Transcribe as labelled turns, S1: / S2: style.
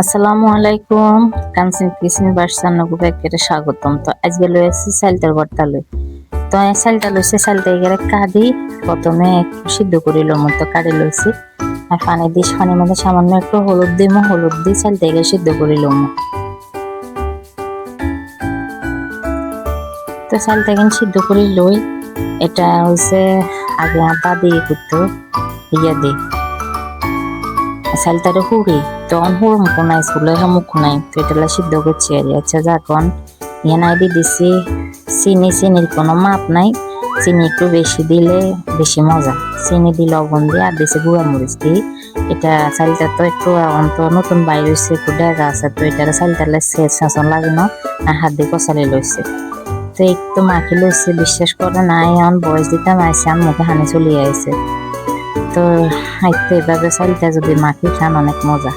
S1: আসসালামু আলাইকুম। কানসিন kitchen version নগুবেকে স্বাগতম। তো আজকে লই আসছি চালটার ভর্তা লই। তো চালটা লইছে চালটা এগেরে কাটি প্রথমে একটু সিদ্ধ করে লম। তো কাটি লইছি আর পানি দিস পানির মধ্যে সামান্য একটু হলুদ দিম, হলুদ দিয়ে চালটা এগেরে সিদ্ধ করে লম। তো চালটা এখানে সিদ্ধ করে লই। এটা হচ্ছে আগে আদা দিয়ে করতে ইয়া দিই চালটারে হুড়ি তখন হুড় মুখ নাই চুলে মুখ নাই তো এটা সিদ্ধ করছি আর আচ্ছা যখন নাই দিয়ে দিছি চিনির কোনো মাপ নাই। চিনি একটু বেশি দিলে বেশি মজা। চিনি দিয়ে লবণ দিয়ে আর দিছি গুঁড়া মরিচ দিয়ে। এটা চালটা তো একটু অন্ত নতুন বাইর হয়েছে একটু ডেগা আছে তো এটার চালটালে শাসন লাগে না হাত দিয়ে কষালি লইছে। তো একটু মাখি লইছে বিশ্বাস করে নাই এখন বয়স দিতাম আইসে আমার মুখে হানি চলিয়ে আইছে। তো এভাবে চালটা যদি মাখি খান অনেক মজা।